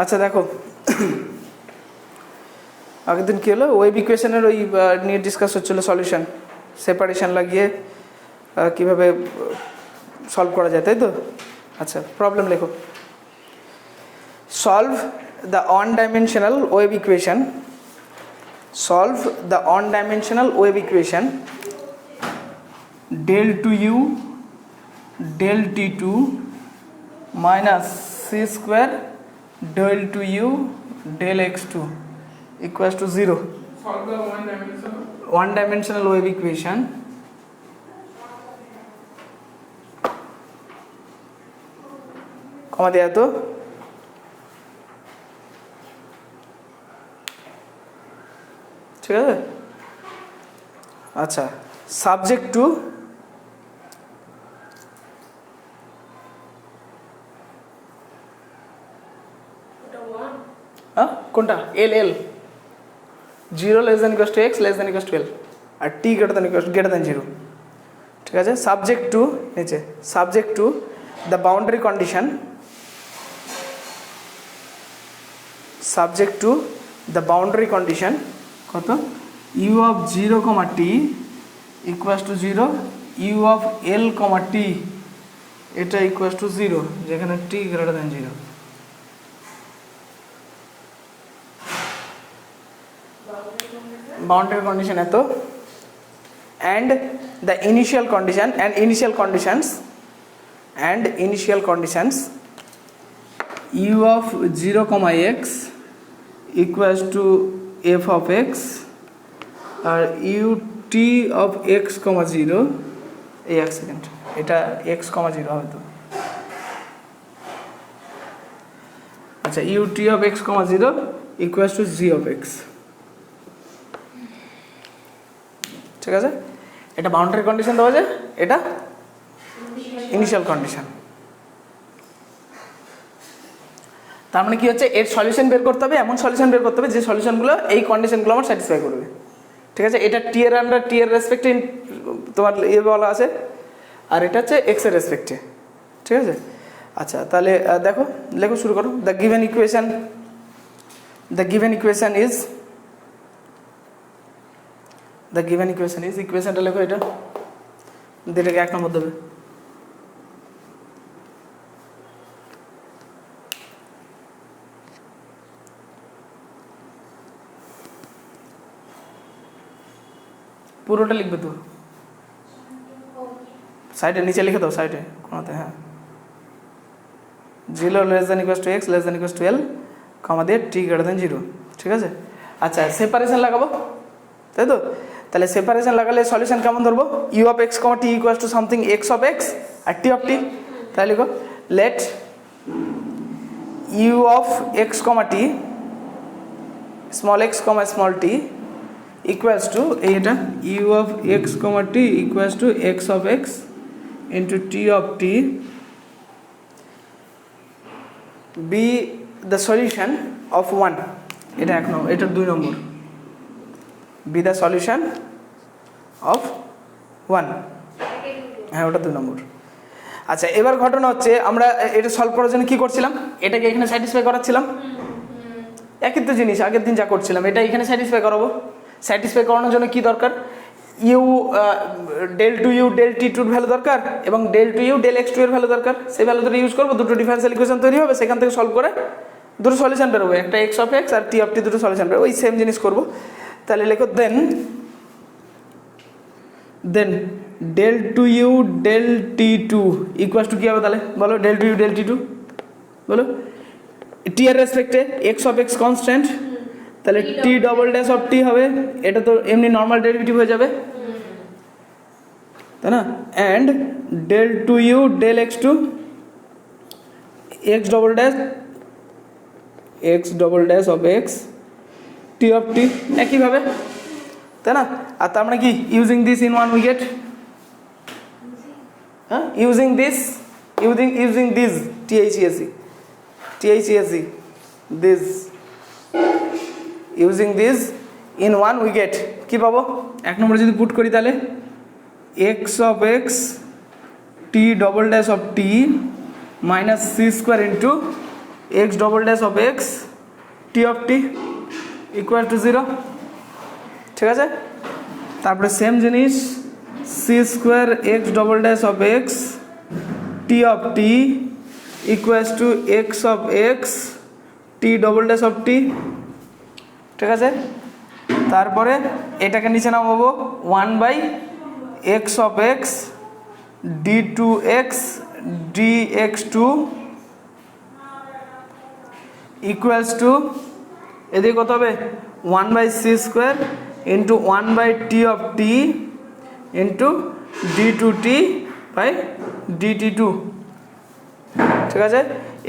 আচ্ছা দেখো, আগের দিন কী হলো, ওয়েভ ইকুয়েশনের ওই নিয়ে ডিসকাস হচ্ছিলো, সলিউশন সেপারেশন লাগিয়ে কীভাবে সলভ করা যায়, তাই তো? আচ্ছা, প্রবলেম লেখো। Solve the one dimensional wave equation, solve the one dimensional wave equation del 2u del t2 minus c square del 2u del x2 equals to 0. Solve the one dimensional wave equation comma দেয়া তো ঠিক আছে। আচ্ছা, subject to কোনটা, L L, 0 less than equals to x less than equals to L, আর t greater than 0, ঠিক আছে। Subject to নিচে, subject to the boundary condition, subject to the boundary condition কত, u of 0, t equals to 0, u of L, t এটা equals to 0, যেখানে t greater than 0। Boundary condition এত, and the initial condition and initial conditions u of 0, x equals to f of x আর ut of x, 0, এই এক second, এটা x, 0 হবে তো। আচ্ছা, ut of x, 0 equals to g of x, ঠিক আছে। এটা বাউন্ডারি কন্ডিশন দেওয়া যায়, এটা ইনিশিয়াল কন্ডিশন। তার মানে কি হচ্ছে, এর সলিউশন বের করতে হবে, এমন সলিউশন বের করতে হবে যে সলিউশনগুলো এই কন্ডিশনগুলো আমার স্যাটিসফাই করবে, ঠিক আছে। এটা টি এর আন্ডার, টি এর রেসপেক্টে তোমার বলা আছে, আর এটা হচ্ছে এক্স এর রেসপেক্টে, ঠিক আছে। আচ্ছা, তাহলে দেখো, লেখো, শুরু করো। The given equation is, the given equation is, ইকুয়েশনটা লেখো, এটা এটাকে 1 নম্বর দেবে। পুরোটা লিখবে তো, সাইডে নিচে লিখে দাও, সাইডে কোনাতে, হ্যাঁ। 0 less than equals to x less than equals to L, comma দিয়ে টি গ্রেটার দেন 0, ঠিক আছে। আচ্ছা, সেপারেশন লাগাবো, তাই তো। তাহলে সেপারেশন লাগালে সলিউশন কেমন ধরবো, u of x, t equals to something x of x আর টি অফ টি। তাহলে লিখো, let u of x, t, small x, small t equals to এইটা, u of x, t equals to x of x into t of t, be the solution of 1, এটা 1 number, এটা 2 number, be the solution of 1, হ্যাঁ ওটা 2 নম্বর। আচ্ছা, এবার ঘটনা হচ্ছে, আমরা এটা সলভ করার জন্য কী করছিলাম, এটাকে এখানে স্যাটিসফাই করাচ্ছিলাম, একই তো জিনিস আগের দিন যা করছিলাম, এটা এখানে স্যাটিসফাই করাবো। স্যাটিসফাই করানোর জন্য কি দরকার, you del 2u del t2 value দরকার, এবং del 2u del x2 এর ভ্যালু দরকার, সেই ভ্যালু দুটো ইউজ করবো, দুটো ডিফারেন্সিয়াল ইকুয়েশন তৈরি হবে, সেখান থেকে সলভ করে দুটো সলিউশন বেরোবে, একটা এক্স অফ এক্স আর টি অফ টি, দুটো সলিউশন বেরোবে, ওই সেম জিনিস করবো। তাহলে লেখো, then del 2u del t2 equals to কী হবে, তাহলে বলো, del 2u del t2 বলো, টি এর রেসপেক্টে এক্স অফ এক্স কনস্ট্যান্ট, তাহলে টি ডবল ড্যাশ অফ টি হবে, এটা তো এমনি নর্মাল ডেরিভেটিভ হয়ে যাবে, তাই না। And del 2u del x2 x double dash of x t of t, একইভাবে, তাই না। আর তার মানে কি, using this in one we get, হ্যাঁ, using this THESE this, using this in one we get, কী পাবো, 1 নম্বরে যদি পুট করি তাহলে x of x t double dash of t minus c square into x double dash of x t of t equal to 0, ঠিক আছে। তারপরে same জিনিস c square x double dash of x t of t equal to x of x t double dash of t, ঠিক আছে। তারপরে এটাকে নিচে নামাবো 1 x of x d two x d x two equals to এদিকে কত হবে 1/c square into 1/t of t into d two t by d t two, ঠিক আছে।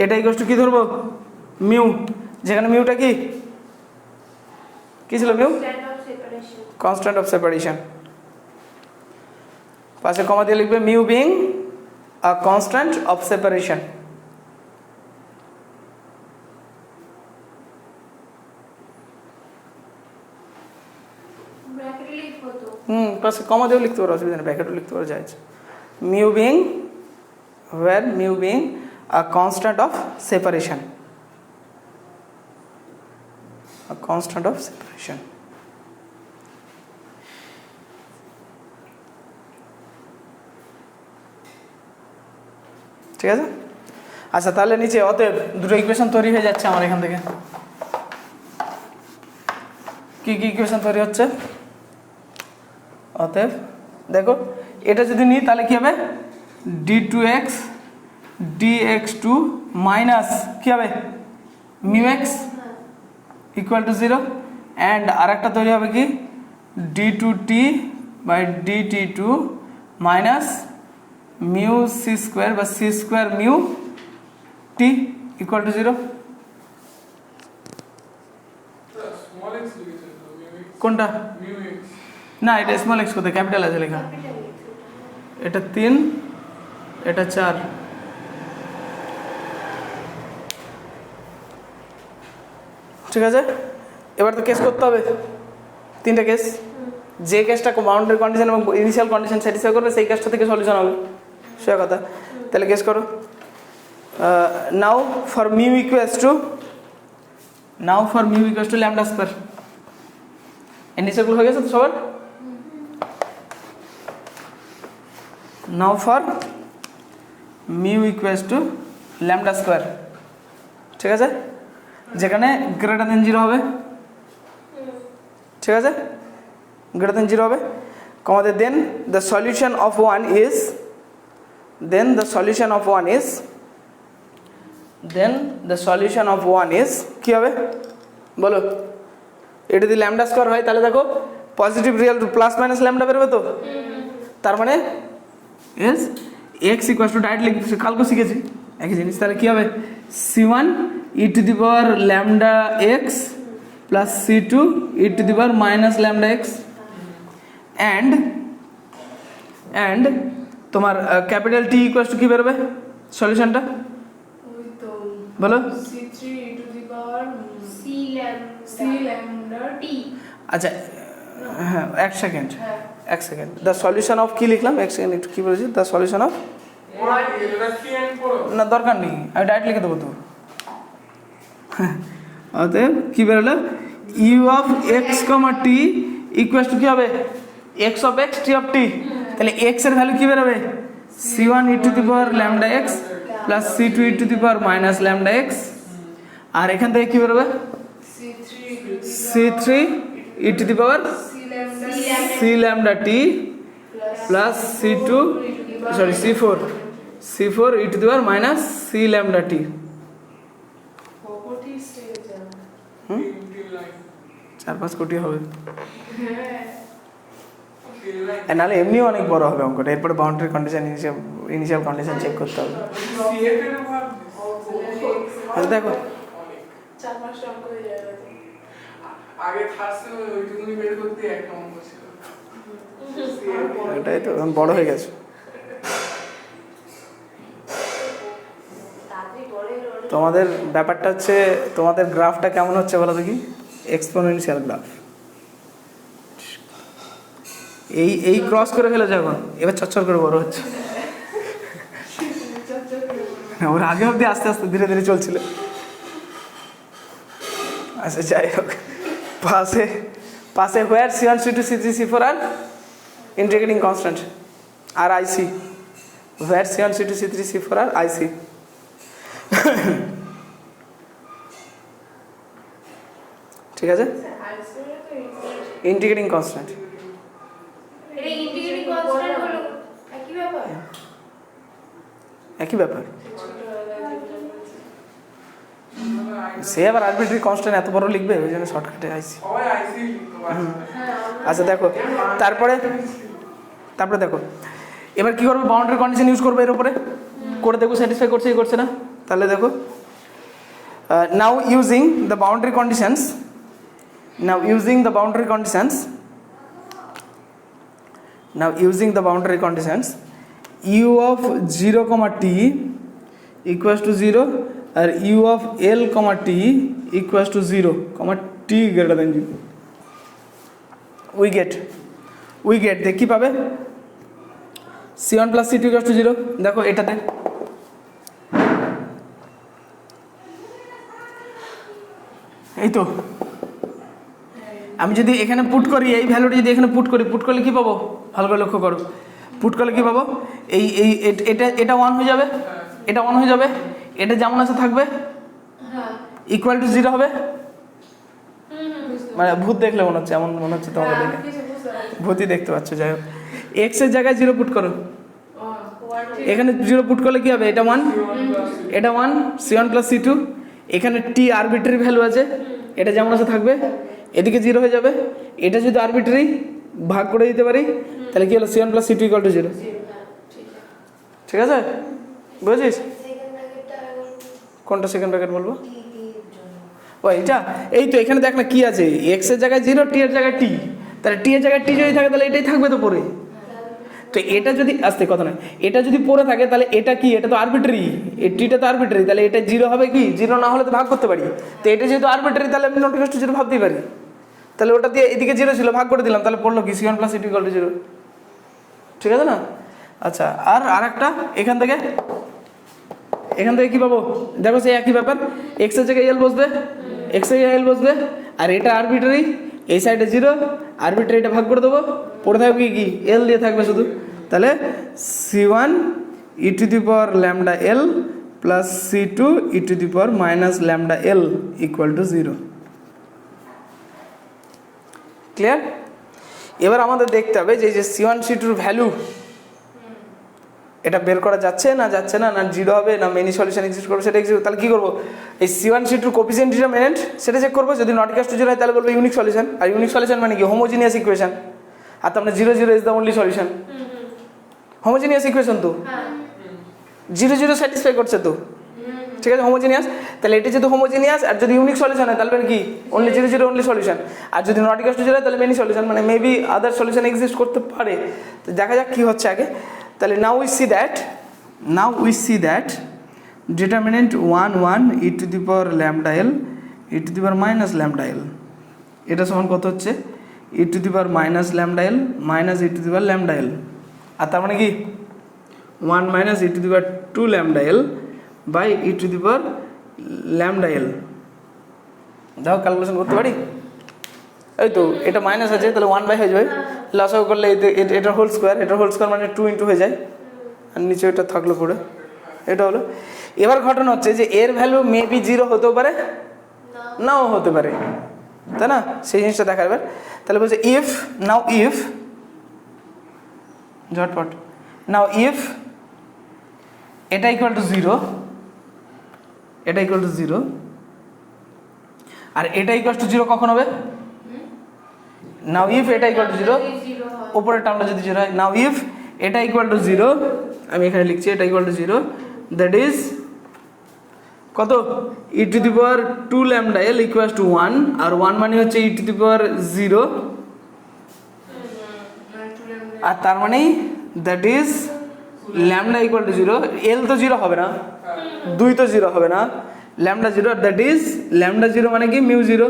এটা ইকুয়ালস টু কী ধরবো মিউ, যেখানে মিউটা কি ছিল মিউ কনস্ট্যান্ট অফ সেপারেশন। পাশে কমা দিয়ে লিখবে mu being a constant of separation. পাশে কমা দিয়েও লিখতে পারো, অসুবিধা নেই, ব্র্যাকেটও লিখতে পারো, যায় mu being where mu being a constant of separation, a constant of separation, ঠিক আছে। আচ্ছা তাহলে নিচে অতএব দুটো ইকুয়েশন তৈরি হয়ে যাচ্ছে আমার এখান থেকে। কি কি ইকুয়েশন তৈরি হচ্ছে অতএব দেখো, এটা যদি নিই তাহলে কি হবে d two x d x two minus কী হবে mu x equal to 0, and আর একটা তৈরি হবে কি d two t by d t two minus mu c square বা c square mu t equal to 0। কোনটা না, এটা স্মল এক্স কোথায়, ক্যাপিটাল আছে লেখা, এটা 3 এটা 4, ঠিক আছে। এবার তো কেস করতে হবে, 3টে কেস, যে কেসটা বাউন্ডারি কন্ডিশন এবং ইনিশিয়াল কন্ডিশন স্যাটিসফাই করবে সেই কেসটা থেকে সলিউশন হবে, সে কথা। তাহলে কেস করো। Now for mu equals to lambda square, ইনিশিয়ালগুলো হয়ে গেছে তো সবার। Now for mu equals to lambda square, ঠিক আছে, যেখানে গ্রেটার দেন 0 হবে, ঠিক আছে, গ্রেটার দেন 0 হবে, কমাদের then the solution of one is কী হবে বলো। এটা যদি ল্যামডা স্কোয়ার হয় তাহলে দেখো positive real plus minus lambda বেরোবে তো, তার মানে is x equals to directly কালকে শিখেছি একই জিনিস, তাহলে কী হবে c1 e to the power lambda x plus c2 e to the power minus lambda x, and তোমার ক্যাপিটাল টি ইকুয়ালস টু কী বেরোবে সলিউশনটা বলো। আচ্ছা হ্যাঁ এক সেকেন্ড দ্য সলিউশন অফ কী লিখলাম, এক সেকেন্ড একটু কী বলেছি, দ্য সলিউশন অফ না দরকার নেই, আমি ডাইরেক্ট লিখে দেবো তো। অতএব কী বেরোলো u of x comma T equal to কী হবে x of x t of t, তাহলে এক্স এর ভ্যালু কী বেরোবে c1 e to the power lambda x plus c2 e to the power minus lambda x, আর এখান থেকে কী বেরোবে c3 e to the power c lambda t plus c4 e to the power minus c lambda t. চার 5 কোটি হবে, নাহলে এমনিও অনেক বড় হবে অঙ্কটা, এরপরে boundary condition initial condition check করতে হবে। দেখো এটাই তো বড় হয়ে গেছে। তোমাদের ব্যাপারটা হচ্ছে তোমাদের গ্রাফটা কেমন হচ্ছে বলো দেখি, এক্সপোনেনশিয়াল গ্রাফ, এই ক্রস করে ফেলেছে এখন, এবার চচ্চর করে বড় হচ্ছে, ওর আগে অবধি আস্তে আস্তে ধীরে ধীরে চলছিল, আচ্ছা যাই হোক, পাশে পাশে হোয়ার C1 C2 C3 C4 আর ইন্টিগ্রেটিং কনস্ট্যান্ট আর আইসি, হোয়ার C1 C2 C3 C4 আর আইসি। ঠিক আছে, ইন্টিগ্রেটিং কনস্ট্যান্ট একই ব্যাপার। সে আবার আরবিট্রারি কনস্ট্যান্ট এত বড় লিখবে, ওই জন্য শর্টকাটে আইসি। আচ্ছা দেখো, তারপরে দেখো এবার কি করবো, বাউন্ডারি কন্ডিশন ইউজ করবো এর উপরে, করে দেখো স্যাটিসফাই করছে কি করছে না। তাহলে দেখো, now using the boundary conditions, now using the boundary conditions, u of 0 comma t equals to 0 আর u of l comma t equals to 0 comma t greater than 0, we get দেখ কি পাবে, c1 plus c2 equals to 0। দেখো এটাতে এই তো আমি যদি এখানে পুট করি, এই ভ্যালুটা যদি এখানে পুট করলে কি পাবো, ভালো করে লক্ষ্য করো, পুট করলে কি পাবো, এই এটা 1 হয়ে যাবে, এটা 1 হয়ে যাবে, এটা যেমন আছে থাকবে, ইকুয়াল টু 0 হবে। মানে ভূত দেখলে মনে হচ্ছে, এমন মনে হচ্ছে তোমাকে দেখে ভূতই দেখতে পাচ্ছ। যাই হোক, এক্স এর জায়গায় 0 পুট করো, এখানে 0 পুট করলে কি হবে, এটা 1, এটা 1 c1 plus c2, এখানে t আরবিট্রারি ভ্যালু আছে, এটা যেমন আছে থাকবে, এদিকে 0 হয়ে যাবে, এটা যদি আরবিট্রারি ভাগ করে দিতে পারি তাহলে কি হলো, c1 plus c2 equal to 0। ঠিক আছে, বুঝেছিস? কোনটা সেকেন্ড ব্র্যাকেট বলবো, ও এইটা, এই তো এখানে দেখ না কি আছে, এক্স এর জায়গায় 0, টি এর জায়গায় টি, তাহলে টি এর জায়গায় টি যদি থাকে তাহলে এটাই থাকবে তো পরে। তো এটা যদি আসতে কথা নয়, এটা যদি পরে থাকে তাহলে এটা কি, এটা তো আরবিট্রারি, এই টিটা তো আরবিট্রারি, তাহলে এটা 0 হবে কি, 0 না হলে তো ভাগ করতে পারি। তো এটা যেহেতু আরবিট্রারি তাহলে আমি নট ইকুয়াল টু 0 ভাবতেই পারি, তাহলে ওটা দিয়ে এদিকে 0 ছিল, ভাগ করে দিলাম, তাহলে পড়লো কি c1 plus c2 equal to 0। ঠিক আছে না? আচ্ছা, আর একটা এখান থেকে কি পাবো, দেখো সেই একই ব্যাপার, এক্স এর জায়গায় এল বসবে, এক্স এর জায়গায় এল বসবে, আর এটা আরবিট্রারি, এই সাইডে 0, আরবিট্রারিটা ভাগ করে দেবো, পড়ে থাকবে কি এল দিয়ে থাকবে শুধু, তাহলে c1 e to the power lambda l plus c2 e to the power minus lambda l equal to 0। Clear? এবার আমাদের দেখতে হবে যে c1 c2 এর ভ্যালু এটা বের করা যাচ্ছে না না 0 হবে না মেনি সলিউশন এক্সিস্ট করবে, সেটা এক্সিস্ট, তাহলে কি করবো, এই c1 c2 কোএফিসিয়েন্ট ডিটারমিনেন্ট সেটা চেক করবো, যদি নট ইকুয়াল টু 0 হয় তাহলে বলবো ইউনিক সলিউশন। আর ইউনিক সলিউশন মানে কি, হোমোজিনিয়াস ইকুয়েশন, আর তার মানে 0 0 is the only solution. Homogeneous equation তো 0 0 স্যাটিসফাই করছে তো, ঠিক আছে, হোমোজিনিয়াস, তাহলে এটা যেহেতু হোমোজিনিয়াস আর যদি ইউনিক সলিউশন হয় তাহলে কি অনলি 0 0 অনলি সলিউশন, আর যদি নট ইকুয়াল টু 0 হয় তাহলে মেনি সলিউশন, মানে মেবি আদার সলিউশন এক্সিস্ট করতে পারে। তো দেখা যাক কি হচ্ছে আগে। তাহলে now we see that determinant 1 1 e to the power lambda l e to the power minus lambda l, এটা সমান কত হচ্ছে, e to the power minus lambda l minus e to the power lambda l, আর তার মানে কি 1 minus e to the power 2 lambda l by e to the power lambda l। দেখো calculation করতে পারি, এই তো এটা মাইনাস আছে তাহলে 1 হয়ে যাবে, লসাগু করলে এটার হোল স্কোয়ার মানে 2 ইন্টু হয়ে যায়, আর নিচে এটা থাকলো পড়ে, এটা হলো। এবার ঘটনা হচ্ছে যে এর ভ্যালু মেবি 0 হতেও পারে নাও হতে পারে, তাই না, সেই জিনিসটা দেখা যাবে। তাহলে বলছে ইফ এটা ইকুয়াল টু 0, এটা ইকুয়াল টু 0 আর এটা ইকুয়াল টু 0 কখন হবে, নাও ইফ এটা ইকুয়াল টু 0, উপরের টার্মটা যদি 0 হয়, নাও ইফ এটা ইকুয়াল টু 0, আমি এখানে লিখছি এটা ইকুয়াল টু 0, দ্যাট ইজ কত, e to the power 2 lambda l equals to 1, আর 1 মানে হচ্ছে e to the power 0, আর তার মানে that is lambda equal to 0, l তো 0 হবে না, 2 তো 0 হবে না, lambda 0, দ্যাট ইজ lambda 0 মানে কি মিউ 0।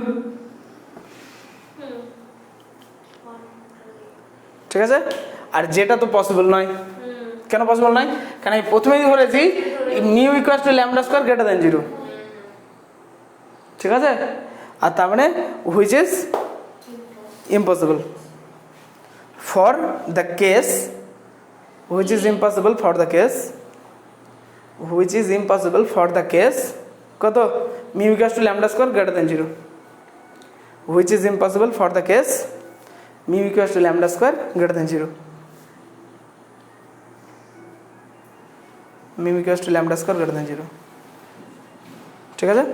ঠিক আছে, আর যেটা তো পসিবল নয়, কেন পসিবল নয়, কারণ আমি প্রথমেই ধরেছি mu equals to lambda square greater than 0। ঠিক আছে, আর তার মানে which is impossible for the case, which is impossible for the case, which is impossible for the case কত mu equals to lambda square greater than 0, which is impossible for the case mu equals to lambda square greater than 0, mu equals to lambda square greater than 0। ঠিক আছে,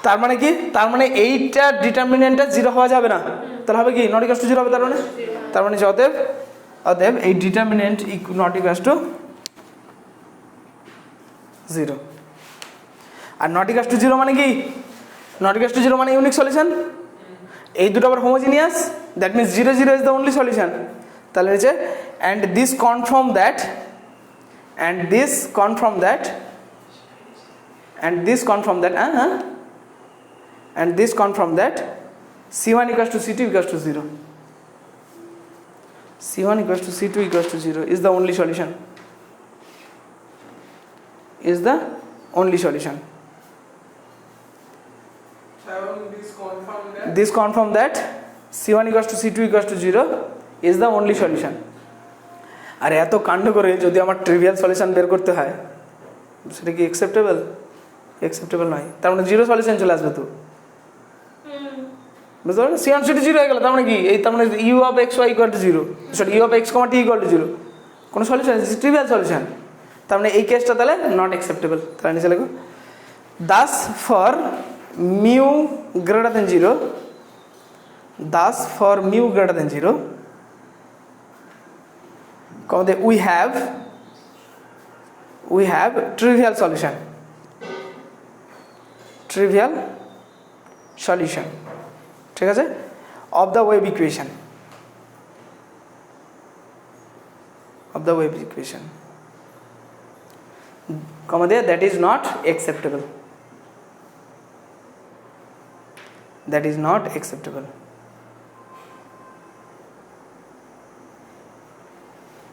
তার মানে কি, তার মানে এইটা ডিটারমিনেন্টটা 0 হওয়া যাবে না, তাহলে হবে কি নট ইকুয়ালস টু 0 হবে, তার মানে অতএব এই determinant not equals to 0। Are not equals to 0 মানে কি, নট ইকুয়ালস টু 0 মানে ইউনিক সলিউশন, এই দুটো আবার homogeneous, that means 0 0 is the only solution. তাহলে হচ্ছে and this confirm that, and this confirm that, and this confirm that and this confirm that C1 equals to C2 equals to 0, C1 equals to C2 equals to 0 is the only solution, is the only solution. This confirm that C1 equals to C2 equals to 0 is the only solution. আর এত কাণ্ড করে যদি আমার trivial solution বের করতে হয় সেটা কি অ্যাকসেপ্টেবল? অ্যাকসেপ্টেবল নয়, তার মানে 0 সলিউশন চলে আসবে তো, বুঝতে পারলে C1 C2 0 হয়ে গেল, তার মানে কি এই, তার মানে U of X Y equal to 0, sorry U of x comma T equal to 0 কোনো সলিউশন, ট্রিভিয়াল সলিউশন, তার মানে এই কেসটা তাহলে নট অ্যাকসেপ্টেবল। তাহলে নিচে লেখো Das for mu greater than 0, Das for mu greater than 0 we have trivial solution, trivial solution, ঠিক আছে, of the wave equation, of the wave equation, comma there, that is not acceptable, that is not acceptable।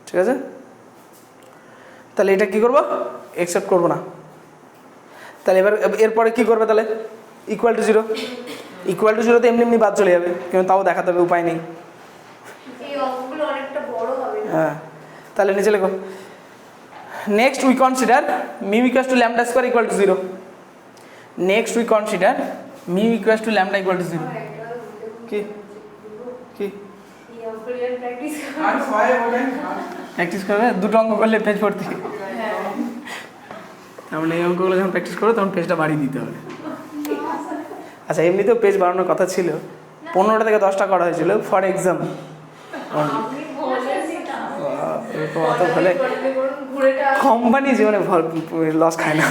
ঠিক আছে, তাহলে এটা কি করবো, accept করবো না। তাহলে এবার এরপরে কি করবে, তাহলে ইকুয়াল টু 0, ইকুয়াল টু 0 তো এমনি বাদ চলে যাবে, কিন্তু তাও দেখাতে হবে, উপায় নেই। হ্যাঁ, তাহলে নিচে লেখো next we consider mu equals to lambda square equal to 0, next we consider mu equals to lambda equal to 0। কি কি প্র্যাকটিস করবে, দুটো অঙ্ক করলে পেজ ভর্তি, তার মানে এই অঙ্কগুলো যখন প্র্যাকটিস করো তখন পেজটা বাড়িয়ে দিতে হবে। আচ্ছা, এমনিতেও পেজ বাড়ানোর কথা ছিল, 15টা থেকে 10টা করা হয়েছিল ফর এক্সাম, অত ভালো কোম্পানি জীবনে লস খায় না।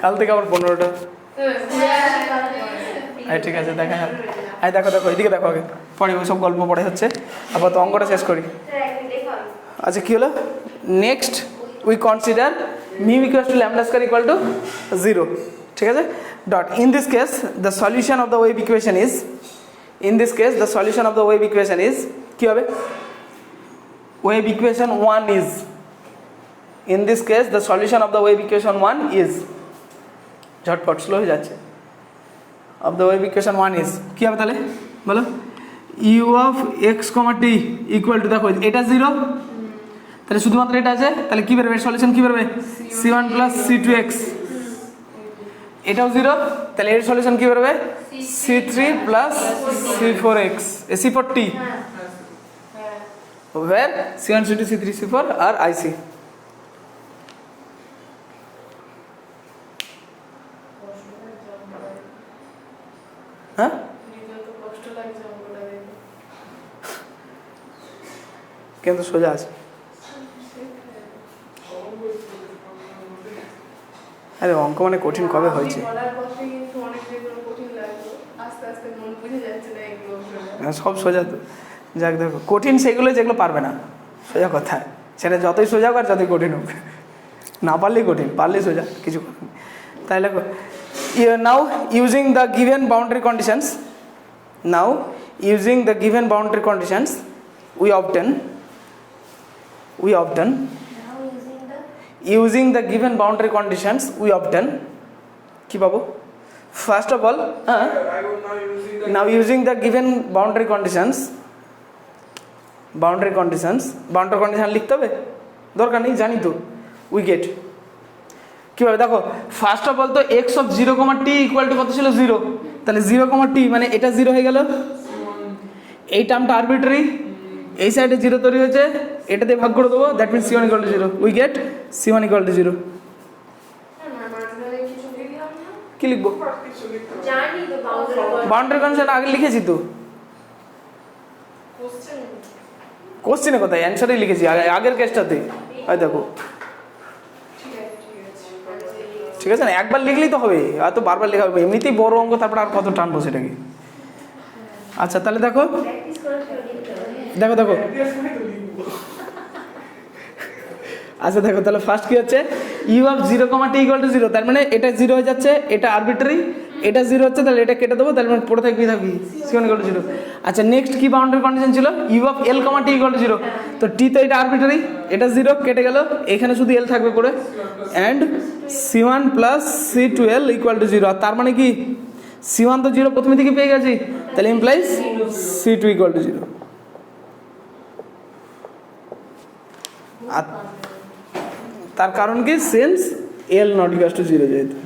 কাল থেকে আবার 15টা, ঠিক আছে দেখা যাবে। দেখো দেখো এদিকে দেখো, আগে পরে ওই সব গল্প পড়ে হচ্ছে, আবার তো অঙ্কটা শেষ করি। আচ্ছা কী হলো, next we consider mu equals to lambda square equal to 0, ঠিক আছে, dot in this case the solution of the wave equation is, in this case the solution of the wave equation is, কী হবে, wave equation 1 is, in this case the solution of the wave equation 1 is, ঝটপট slow হয়ে যাচ্ছে, of the wave equation 1 is কী হবে তাহলে বলো, you of x comma T equal two, দেখো এটা 0, তাহলে শুধুমাত্র এটা আছে, তাহলে কী বেরোবে সলিউশন, কী বেরোবে C1 প্লাস C2x, এটাও 0, তাহলে এর সলিউশন কী বেরোবে C3 plus C4x, C4t, where C1 C2 C3 C4 R IC। হ্যাঁ, কিন্তু সোজা আছে, আরে অঙ্ক মানে কঠিন কবে হয়েছে, সব সোজা তো, যাক দেখো কঠিন সেগুলো যেগুলো পারবে না, সোজা কথা, সেটা যতই সোজা হোক আর যতই কঠিন হোক, না পারলেই কঠিন, পারলেই সোজা, কিছু তাই দেখো। Now using the given boundary conditions, now using the given boundary conditions we obtain using the given boundary conditions we obtain কি পাবো first of all now using the given boundary condition লিখতে হবে দরকার নেই জানি তো উই গেট কীভাবে দেখো ফার্স্ট অফ অল তো x of 0, t equal two কত ছিল 0, তাহলে 0, t মানে এটা 0 হয়ে গেল, এই টার্মটা আরবিট্রারি, এই সাইডে 0 তৈরি হয়েছে, এটা দিয়ে ভাগ করে দেবো, that means c1 equal to 0, we get c1 equal to 0। কি লিখবো বাউন্ডারি কন্ডিশন আগে লিখেছি তো, কোশ্চেনে কোথায় অ্যান্সারই লিখেছি আগের কেসটাতে, হয় দেখো ঠিক আছে না, একবার লিখলেই তো হবে, হয়তো বারবার লেখা হবে, এমনিতেই বড় অঙ্ক, তারপর আর কত টানবো সেটাকে। আচ্ছা তাহলে দেখো আচ্ছা দেখো তাহলে ফার্স্ট কি হচ্ছে U of 0, t equal to 0, তার মানে এটা 0 হয়ে যাচ্ছে, এটা আরবিট্রারি, এটা 0 হচ্ছে, তাহলে এটা কেটে দেবো, তাহলে মানে পড়ে থাকবি c1 ইকুয়াল টু 0। আচ্ছা নেক্সট কি বাউন্ডারি কন্ডিশন ছিল U of l, t equal to 0, তো t তো এটা আরবিট্রারি, এটা 0 কেটে গেল, এখানে শুধু l থাকবে পড়ে, and c1 plus c2l equal to 0, আর তার মানে কি c1 তো 0 প্রথমে থেকে পেয়ে গেছি, তাহলে ইমপ্লাইজ c2 ইকুয়াল টু 0। আর তার কারণ কি since l not equal to 0 যেহেতু,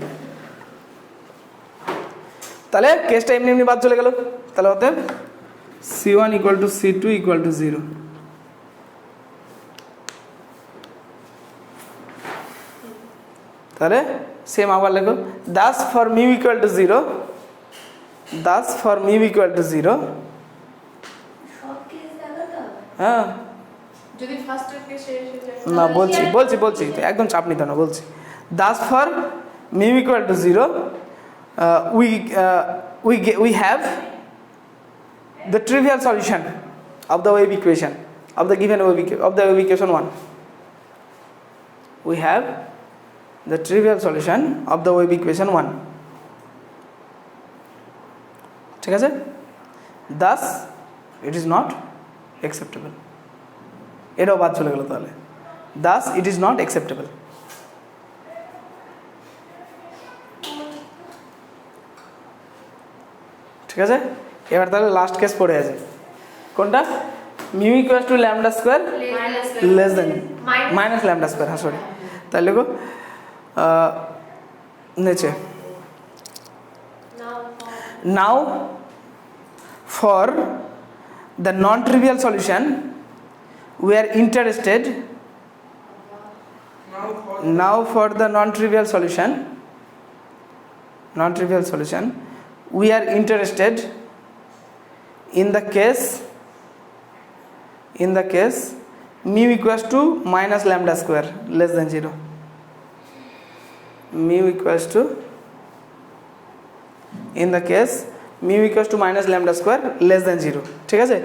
তাহলে কেসটা এমনি বাদ চলে গেল, তাহলে অতএব c1 equal two c2 equal to 0। তাহলে সেম আবার লেখো Das for mu equal to 0, হ্যাঁ যদি ফার্স্ট কে শেষ হয়ে যায় না বলছি একদম চাপ নিতে না, বলছি Das for mu equal to 0 we have the trivial solution of the wave equation of the given wave equation 1. We have the trivial solution of the wave equation 1. ঠিক আছে, thus it is not acceptable, এটাও বাদ চলে গেল, তাহলে thus it is not acceptable। ঠিক আছে, এবার তাহলে লাস্ট কেস পড়ে আছে কোনটা mu equal to lambda square less than minus lambda square, হ্যাঁ সরি, তাহলে লেখো নিচে নাও for the non trivial solution we are interested now for the non-trivial solution we are interested in the case mu equals to minus lambda square less than 0, mu equals to in the case mu equals to minus lambda square less than 0, ঠিক আছে,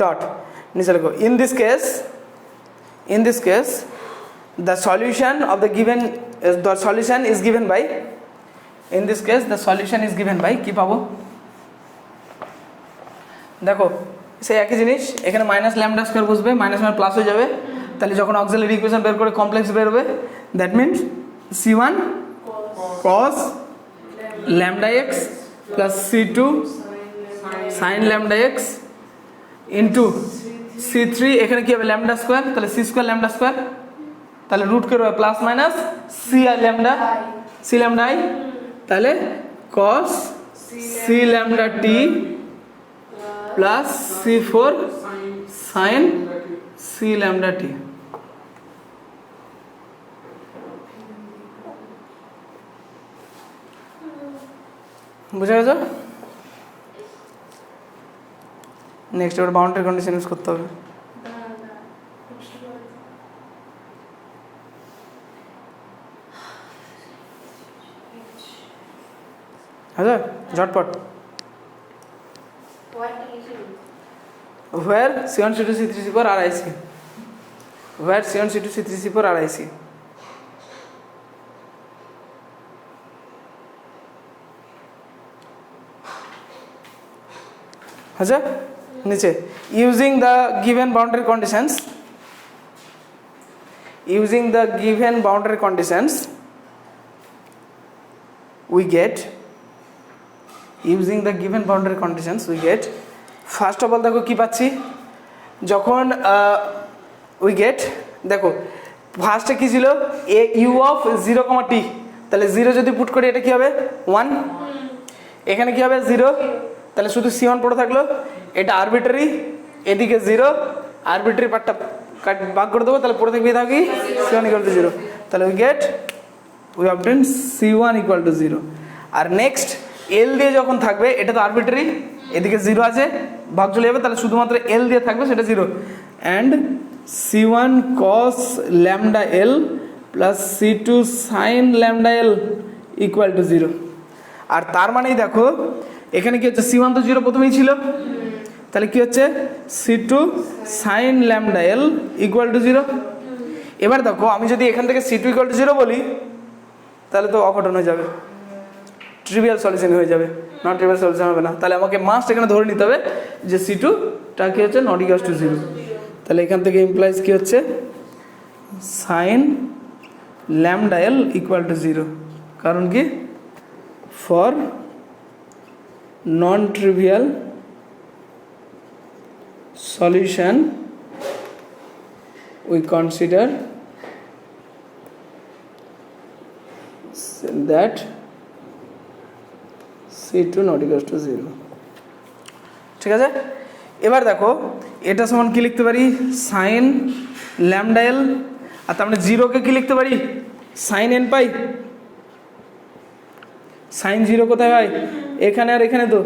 dot নিচে লিখো in this case the solution is given by in this case the solution is given by কি পাবো দেখো সেই একই জিনিস, এখানে মাইনাস ল্যামডা স্কোয়ার বসবে, মাইনাস মানে প্লাস হয়ে যাবে, তাহলে যখন অক্সিলারি ইকুয়েশন বের করে কমপ্লেক্স বেরোবে, that means c1 cos lambda x plus c2 sin lambda x into c3, এখানে কি হবে ল্যামডা স্কোয়ার, তাহলে c স্কোয়ার ল্যামডা স্কোয়ার, তাহলে রুট করে হবে plus minus c lambda i, তাহলে cos c lambda t plus c4 sin c lambda t। বুঝা গেছে? নেক্সট এবার বাউন্ডারি কন্ডিশন ইউজ করতে হবে। আচ্ছা ঝটপট where c1 c2 c3 c4 are IC, where c1 c2 c3 c4 are IC, আচ্ছা নিচে using the given boundary conditions using the given boundary conditions we get first of all দেখো কি পাচ্ছি যখন উই গেট দেখো ফার্স্টে কি ছিল এ ইউ অফ 0, টি, তাহলে 0 যদি পুট করি এটা কি হবে 1, এখানে কি হবে 0, তাহলে শুধু C1 পড়ে থাকলো, এটা আরবিটারি, এদিকে 0, আরবিটারি পার্টটা ভাগ করে দেবো, তাহলে পড়ে থাকবে থাকি C1 ইকুয়াল টু 0, তাহলে we obtain C1 equal to 0। আর নেক্সট এল দিয়ে যখন থাকবে এটা তো আরবিটারি, এদিকে 0 আছে ভাগ চলে যাবে, তাহলে শুধুমাত্র এল দিয়ে থাকবে সেটা 0, and C1 cos lambda L plus C2 sin lambda L equal to 0। আর তার মানেই দেখো এখানে কি হচ্ছে C1 তো 0 প্রথমেই ছিল, তাহলে কি হচ্ছে C2 sin lambda L equal to 0। এবার দেখো আমি যদি এখান থেকে C2 ইকুয়াল টু 0 বলি তাহলে তো অঘটন হয়ে যাবে, ট্রিভিয়াল সলিউশন হয়ে যাবে, নট ট্রিভিয়াল সলিউশন হবে না, তাহলে আমাকে মাস্ট এখানে ধরে নিতে হবে যে C2টা কি হচ্ছে নট ইকুয়াল টু 0। তাহলে এখান থেকে ইমপ্লাইজ কি হচ্ছে sin lambda L equal to 0, কারণ কি for non trivial solution we consider that C2 not equal to 0। ঠিক আছে, এবার দেখো এটা সমান কি লিখতে পারি sin lambda L, আর তার মানে 0 কে কি লিখতে পারি sin n পাই, sin 0 কোথায় হয় এখানে আর এখানে, তো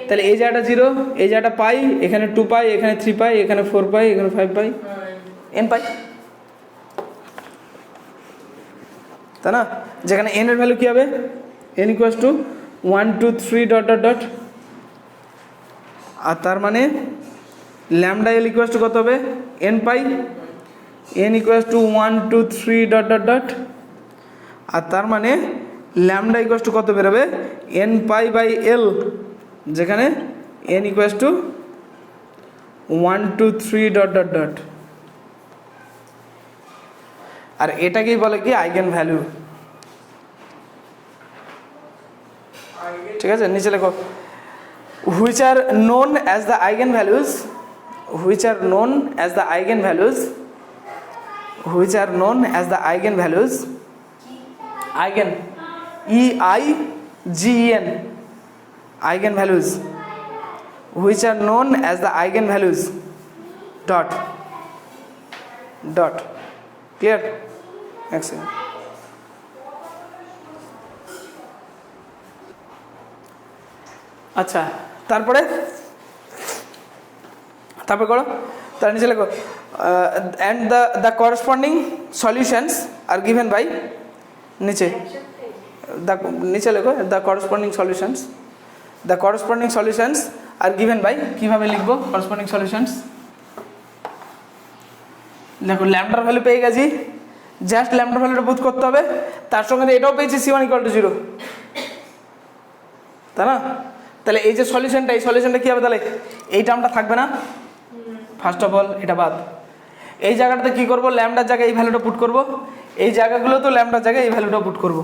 তাহলে এই জায়গাটা 0, এই জায়গাটা পাই, এখানে 2 পাই, এখানে 3 পাই, এখানে 4 পাই, এখানে 5 পাই, n পাই, তাই না? যেখানে n এর ভ্যালু কি হবে n equals to 1 2 3 dot dot dot, আর তার মানে ল্যামডা L ইকুয়ালস টু কত হবে n pi, n equals to 1 2 3 dot dot dot, আর তার মানে ল্যামডা ইকুয়ালস টু কত বেরোবে n পাই বাই L, যেখানে n equals to 1 2 3 dot dot dot. আর এটাকেই বলে কি আইগেন ভ্যালু। ঠিক আছে, নিচে লেখো which are known as the eigenvalues, which are known as the eigenvalues, which are known as the eigenvalues, eigen EIGEN, eigenvalues, which are known as the eigenvalues dot dot, clear? Excellent. আচ্ছা, তারপরে করো, তার নিচে লেখো and the corresponding solutions are given by, নিচে লেখো the corresponding solutions are given by, কিভাবে লিখবো corresponding solutions, দেখো ল্যামডার ভ্যালু পেয়ে গেছি, জাস্ট ল্যামডার ভ্যালুটা বুঝ করতে হবে, তার সঙ্গে এটাও পেয়েছি C1 ইকুয়াল টু 0, তাই না? তাহলে এই যে সলিউশনটা, এই সলিউশনটা কী হবে, তাহলে এই টার্মটা থাকবে না, ফার্স্ট অফ অল এটা বাদ, এই জায়গাটাতে কী করবো ল্যামডার জায়গায় এই ভ্যালুটা পুট করবো, এই জায়গাগুলো তো ল্যামডার জায়গায় এই ভ্যালুটা পুট করবো,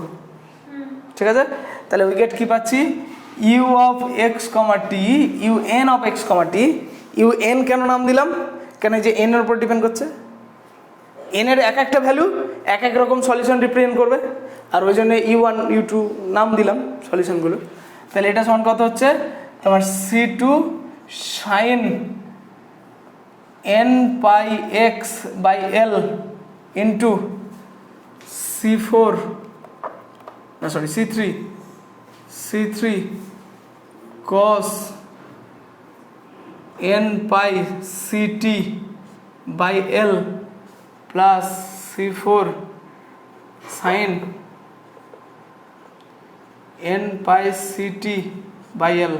ঠিক আছে? তাহলে উই গেট কী পাচ্ছি U of x comma T, U N of x comma T, U N কেন নাম দিলাম, কেন যে এন এর উপর ডিপেন্ড করছে, এন এর এক একটা ভ্যালু এক এক রকম সলিউশন রিপ্রেজেন্ট করবে, আর ওই জন্য U1 U2 নাম দিলাম সলিউশনগুলো। তাহলে এটা সমান কত হচ্ছে তোমার C2 sin n pi x by L into C4 না sorry C3 cos n pi CT by L plus C4 sin n pi CT by L।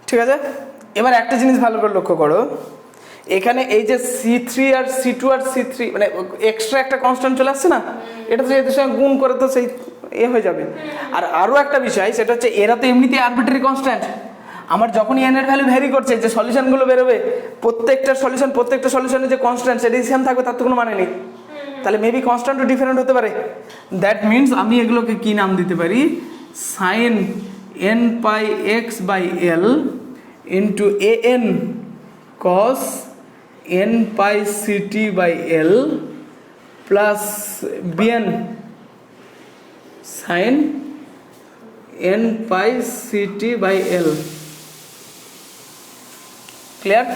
ঠিক আছে, এবার একটা জিনিস ভালো করে লক্ষ্য করো, এখানে এই যে C3 আর C2 আর C3 মানে এক্সট্রা একটা কনস্ট্যান্ট চলে আসছে না, এটা তো এদের সঙ্গে গুণ করে তো সেই হয়ে যাবে। আর আরও একটা বিষয় সেটা হচ্ছে এরা তো এমনিতেই আরবিটারি কনস্ট্যান্ট, আমার যখনই এন এর ভ্যালু ভ্যারি করছে, যে সলিউশনগুলো বেরোবে প্রত্যেকটা সলিউশনের যে কনস্ট্যান্ট সেটাই সেম থাকবে, তার তো কোনো মানে নেই। তাহলে মেবি কনস্ট্যান্টও ডিফারেন্ট হতে পারে। দ্যাট মিনস আমি এগুলোকে কি নাম দিতে পারি, sine N pi x by L into a n cos n pi c t by L plus b n sine N pi c t by L. Clear?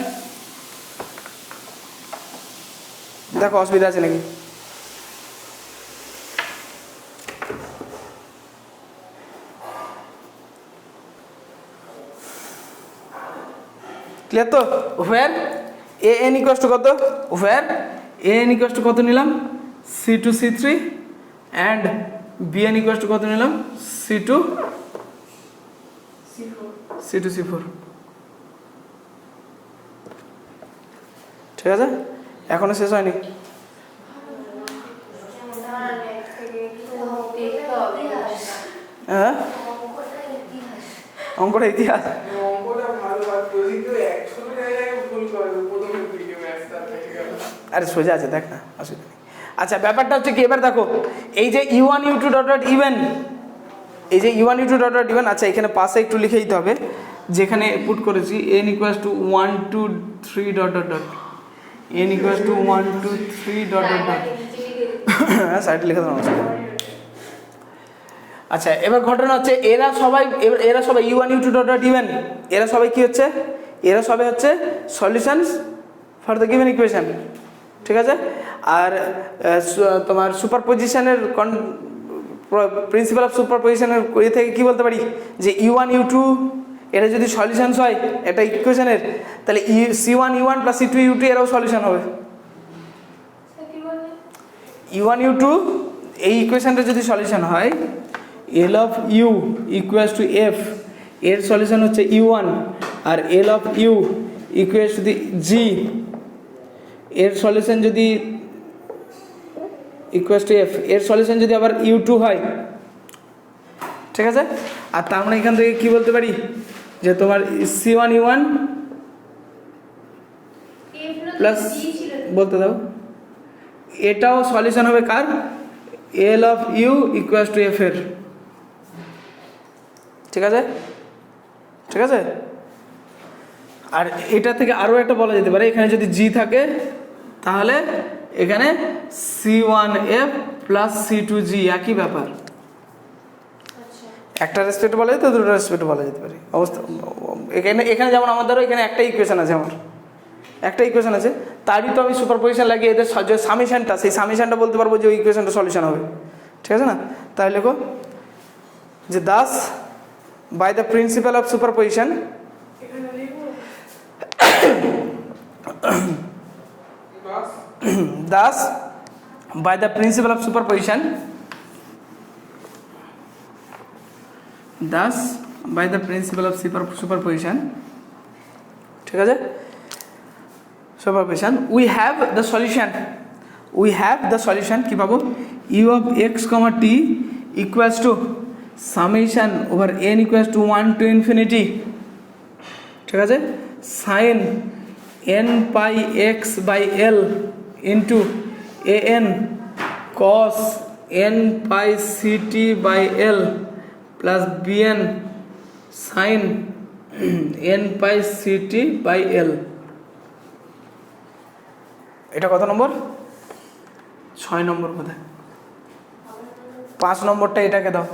দেখো অসুবিধা আছে নাকি? ক্লিয়ার তো? Where a n equals to কত, where a n equals to কত নিলাম, c two c three, and b n equals to কত নিলাম, সি টু সি ফোর। ঠিক আছে, এখনো শেষ হয়নি। হ্যাঁ, অঙ্কটা ইতিহাস। আরে সোজা আছে, দেখ না, অসুবিধা নেই। আচ্ছা, ব্যাপারটা হচ্ছে কি, এবার দেখো এই যে u1 u2 dot dot even, এই যে u1 u2 dot dot even, আচ্ছা এখানে পাশে একটু লিখে দিতে হবে, যেখানে পুট করেছি n equals to 1 2 3 dot dot dot, n equals to 1 2 3 dot dot dot, হ্যাঁ সাইডে লিখে দাও। আচ্ছা, এবার ঘটনা হচ্ছে এরা সবাই u1 u2 dot dot even, এরা সবাই কি হচ্ছে, এরা সবাই হচ্ছে solutions for the given equation. ঠিক আছে, আর তোমার সুপারপজিশনের প্রিন্সিপাল অফ সুপারপজিশনের ইয়ে থেকে কি বলতে পারি, যে u1 u2 এটা যদি সলিউশনস হয় এটা ইকুয়েশনের, তাহলে c1 u1 plus c2 u2 এরাও সলিউশন হবে। u1 u2 এই ইকুয়েশনটা যদি সলিউশন হয়, l of u equals to f, এর সলিউশন হচ্ছে u1, আর l of u equals to g, এর সলিউশন যদি ইকুয়ালস টু f, এর সলিউশন যদি আবার u2 হয়। ঠিক আছে, আর তার মানে এখান থেকে কি বলতে পারি, যে তোমার c1 u1 প্লাস, বলতে দাও, এটাও সলিউশন হবে কার, l of u equals to f এর। ঠিক আছে, ঠিক আছে। আর এটা থেকে আরও একটা বলা যেতে পারে, এখানে যদি g থাকে তাহলে এখানে c1f প্লাস c2g, একই ব্যাপার। একটা রেসপেক্ট বলা যেত, দুটো রেসপেক্ট বলা যেতে পারে অবস্থা। এখানে যেমন আমার ধরো এখানে একটা ইকুয়েশন আছে, আমার একটা ইকুয়েশন আছে, তারই তো আমি সুপারপজিশন লাগিয়ে এদের যে সামেশনটা, সেই সামেশনটা বলতে পারবো যে ওই ইকুয়েশনটা সলিউশন হবে। ঠিক আছে না? তাহলে লেখো যে thus by the principle of superposition, thus by the principle of superposition, thus by the principle of superposition, ঠিক আছে, superposition, we have the solution কি পাবো, u of x comma t equals to summation over n equals to 1 to infinity, ঠিক আছে, sin n pi x by l into a n cos n pi ct by l plus bn sin n pi ct by l। এটা কত নম্বর? 6 নম্বর বোধহয়। 5 নম্বরটা এটাকে দাও।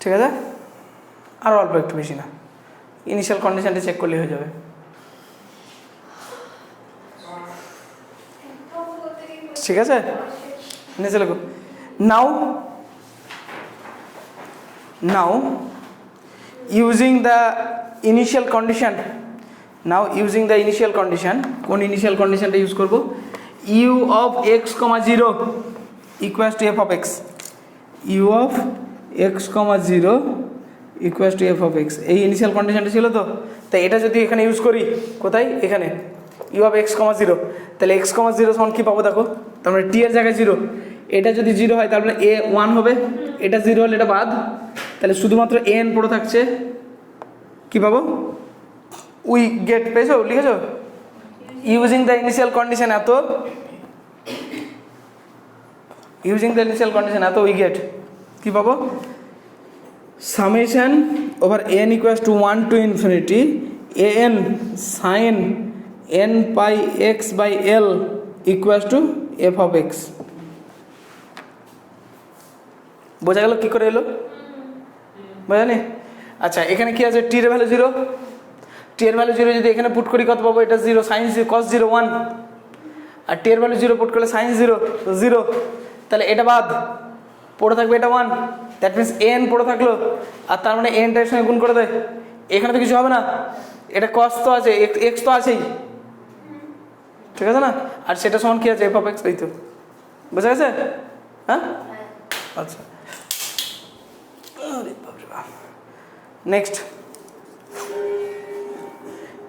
ঠিক আছে, আরও অল্প একটু, বেশি না, ইনিশিয়াল কন্ডিশনটা চেক করলে হয়ে যাবে। ঠিক আছে, নিচে লেখো নাও ইউজিং দ্য ইনিশিয়াল কন্ডিশন, কোন ইনিশিয়াল কন্ডিশনটা ইউজ করবো, u of x, 0 equals to f of x, u of x, 0 equals to f of x, এই ইনিশিয়াল কন্ডিশনটা ছিল তো। তাই এটা যদি এখানে ইউজ করি, কোথায়, এখানে U of x comma zero, তাহলে এক্স কমা জিরো সমান কী পাবো দেখো, তার মানে টি এর জায়গায় জিরো, এটা যদি জিরো হয় তাহলে এ ওয়ান হবে, এটা জিরো হলে এটা বাদ, তাহলে শুধুমাত্র এন পড়ে থাকছে, কী পাবো উই গেট, পেয়েছো লিখেছো, ইউজিং দ্য ইনিশিয়াল কন্ডিশন এত, ইউজিং দ্য ইনিশিয়াল কন্ডিশন এত উই গেট কী পাবো, summation over N equals to 1 to infinity an sin n pi x by l equals to f of x। বোঝা গেল কী করে এলো, বোঝা নি? আচ্ছা এখানে কি আছে, টি এর ভ্যালু জিরো, টি এর ভ্যালু জিরো যদি এখানে পুট করি কত পাবো, এটা zero, sine cos zero one, আর টি এর ভ্যালু জিরো পুট করলে সাইন জিরো জিরো, তাহলে এটা বাদ পড়ে থাকবে এটা ওয়ান, দ্যাট মিনস এন পড়ে থাকলো, আর তার মানে এনটা এর সঙ্গে গুণ করে দেয়, এখানে তো কিছু হবে না, এটা কস তো আছে, এক্স তো আছেই, ঠিক আছে না, আর সেটা সমান কি আছে এফ অফ এক্স, এই তো বোঝা গেছে, হ্যাঁ আচ্ছা। নেক্সট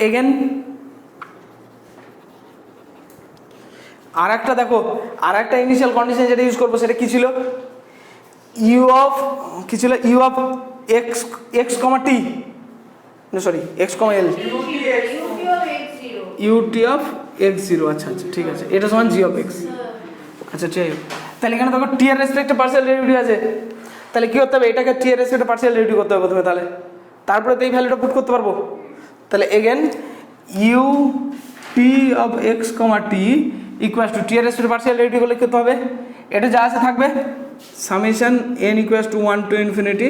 এগেন আর একটা দেখো, আর একটা ইনিশিয়াল কন্ডিশন যেটা ইউজ করবো সেটা কি ছিল, ইউ অফ কি ছিল, U of X X comma T, sorry X comma L, U T of X zero, আচ্ছা আচ্ছা ঠিক আছে, এটা সমান জি অফ এক্স, আচ্ছা ঠিক আছে। তাহলে এখানে দেখো টি এর রেসপেক্টে পার্সিয়াল ডেরিভেটিভ আছে, তাহলে কী করতে হবে, এটাকে টি এর রেসপেক্টে পার্সিয়াল ডেরিভেটিভ করতে হবে প্রথমে, তাহলে তারপরে তো এই ভ্যালুটা পুট করতে পারবো, তাহলে again u t of x comma t equals to t এর রেসপেক্টে পার্সিয়াল ডেরিভেটিভ করলে করতে হবে, এটা যা আছে থাকবে, summation n equals to 1 to infinity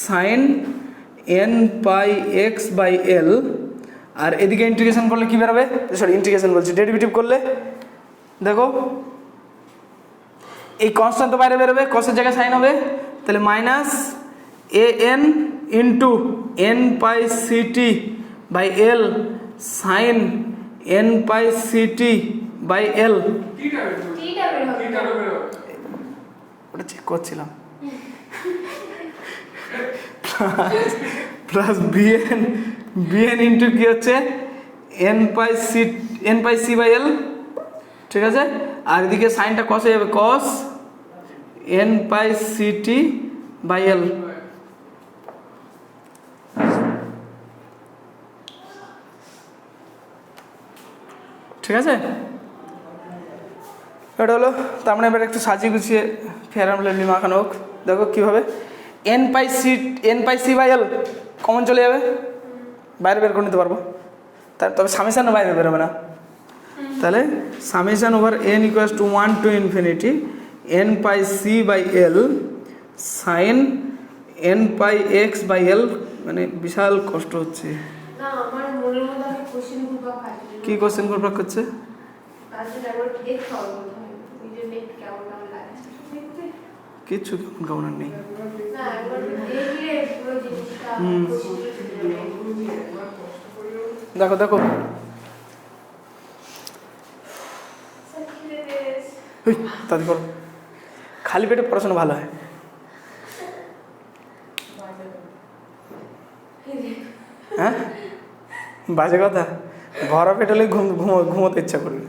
sine N pi x by L, আর এদিকে ইন্টিগ্রেশন করলে কী বেরোবে, সরি ইন্টিগ্রেশন বলছি, ডেরিভেটিভ করলে দেখো এই কনস্ট্যান্ট তো বাইরে বেরোবে, কসের জায়গায় সাইন হবে, তাহলে minus a n into n pi c t by L sine N pi c t by L, ওটা চেক করছিলাম, প্লাস বিএন, বিএন ইন্টু কি হচ্ছে n pi C by L, ঠিক আছে, আর এদিকে সাইনটা কসে যাবে, cos n pi c t by L, ঠিক আছে, এটা হলো, তার মানে এবার একটু সাজিয়ে গুছিয়ে ফেয়ার অ্যান্ড লাভলি মাখানো হোক, দেখো কীভাবে, N pi C by L common চলে যাবে, বাইরে বের করে নিতে পারবো, তার তবে সামেশানও বাইরে বেরোবে না, তাহলে summation over N equals to 1 to infinity N pi C by L sine N pi x by L, মানে বিশাল কষ্ট হচ্ছে, না আমার মনের মধ্যে আমি কোশ্চেন ঘুরপাক খাচ্ছি, কি কোশ্চেন ঘুরপাক করছে, কাজে একবার দেখতে হবে নিজের নেট কেমন কেমন লাগছে দেখতে, কিচ্ছু কেমন আর নেই, না একবার দেখলে পুরো জিনিসটা দেখো দেখো তাদের করো, খালি পেটে পড়াশোনা ভালো হয়, হ্যাঁ বাজে কথা, ভরা পেট হলে ঘুমোতে ইচ্ছা করবে,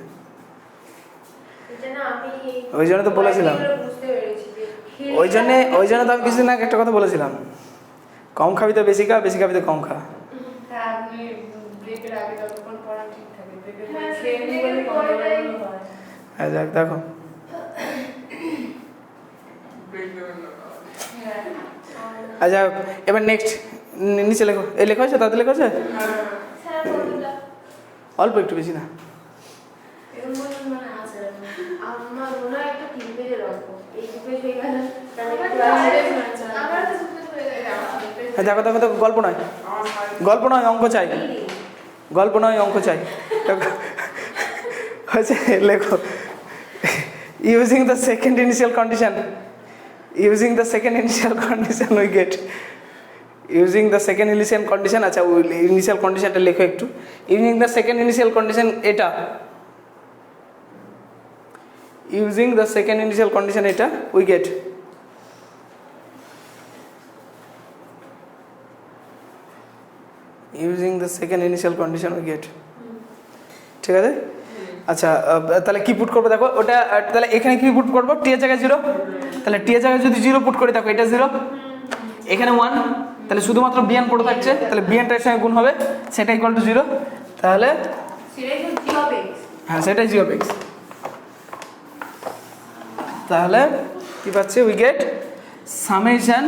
ওই জন্য তো বলেছিলাম, ওই জন্য তো আমি কিছুদিন আগে একটা কথা বলেছিলাম, কম খাবি তো বেশি খা, বেশি খাবি তো কম খা, হ্যাঁ যাক দেখো, আচ্ছা এবার নেক্সট নিচে লেখো, এই লেখা হয়েছে, তাদের লেখা হয়েছে, অল্প একটু বেশি না, দেখো দেখো দেখো, গল্প নয়, গল্প নয় অঙ্ক চাই, গল্প নয় অঙ্ক চাই, হয়েছে লেখো, using the second initial condition, using the second initial condition we get, using the second initial condition, আচ্ছা ইনিশিয়াল কন্ডিশনটা লেখো একটু, using the second initial condition এটা, using the second initial condition এটা we get, using the second initial condition we get, ঠিক আছে। আচ্ছা তাহলে কি পুট করবো দেখো, ওটা তাহলে এখানে কি পুট করবো, টি এর জায়গায় 0, তাহলে টি এর জায়গায় যদি 0 পুট করি দেখো এটা 0, এখানে 1, তাহলে শুধুমাত্র বিএন পড়ে থাকছে, তাহলে বিএনটার সঙ্গে গুণ হবে, সেটা ইকুয়াল টু 0, তাহলে সেটাই তো g of x। হ্যাঁ সেটাই জি অফ এক্স। তাহলে কি পাচ্ছি, we get summation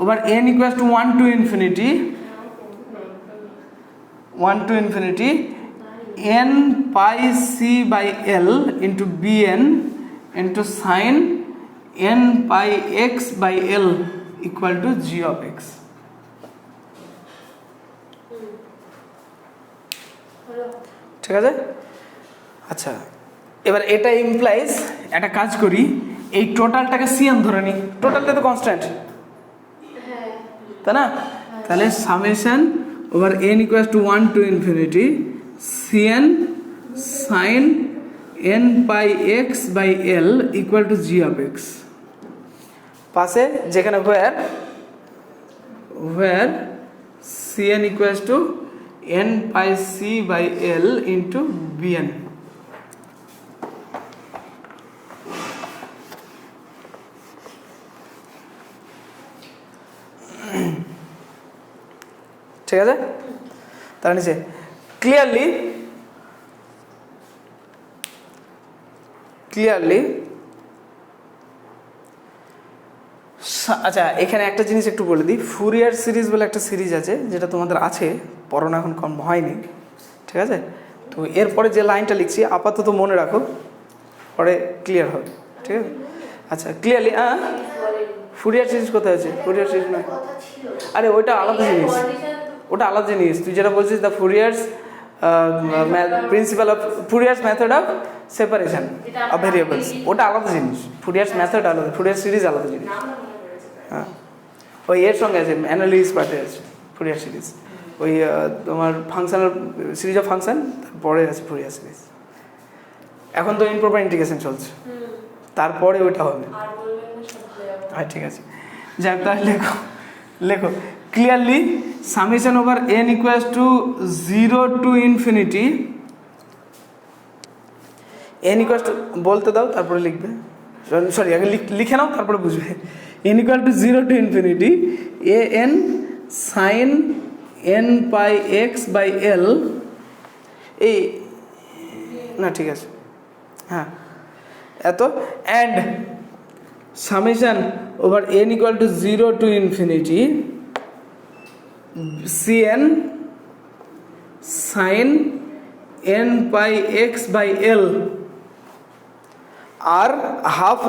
over n equals to 1 to infinity n pi c by l into bn into sin n pi x by l equal to g of x। ঠিক আছে। আচ্ছা এবার এটা ইমপ্লাইজ, একটা কাজ করি, এই টোটালটাকে সিএন ধরে নিই, টোটালটা তো কনস্ট্যান্ট তাই না, তাহলে summation over n equals to 1 to infinity cn sin n pi x by l equal to g of x, পাশে যেখানে where cn equals to n pi c by l into bn। ঠিক আছে। তার নিচে clearly আচ্ছা এখানে একটা জিনিস একটু বলে দিই, ফুরিয়ার সিরিজ বলে একটা সিরিজ আছে যেটা তোমাদের আছে, পড়ানো এখন কম হয়নি, ঠিক আছে। তো এরপরে যে লাইনটা লিখছি আপাতত মনে রাখো, পরে ক্লিয়ার হবে, ঠিক আছে। আচ্ছা ক্লিয়ারলি ফুরিয়ার সিরিজ কোথায় আছে, ফুরিয়ার সিরিজ নয়, আরে ওইটা আলাদা জিনিস, ওটা আলাদা জিনিস, তুই যেটা বলছিস the Fourier's principle of Fourier's method of separation of variables, ওটা আলাদা জিনিস, ফুরিয়ার্স মেথড আলাদা, ফুরিয়ার সিরিজ আলাদা জিনিস। হ্যাঁ ওই এর সঙ্গে আছে, অ্যানালিসিস পার্টে আছে ফুরিয়ার সিরিজ, ওই তোমার ফাংশনাল সিরিজ অফ ফাংশন, তারপরে আছে ফুরিয়ার সিরিজ। এখন তো ইমপ্রপার ইন্টিগ্রেশন চলছে, তারপরে ওইটা হবে। হ্যাঁ ঠিক আছে, যাক তাহলে লেখো clearly summation over n equals to 0 to infinity n equals two বলতে দাও তারপরে লিখবে, সরি আগে লিখে নাও তারপরে বুঝবে। n equal to 0 to infinity an sin n pi x by l, এই না ঠিক আছে হ্যাঁ এত, and summation over n equal to 0 to infinity cn sin n pi x by l are half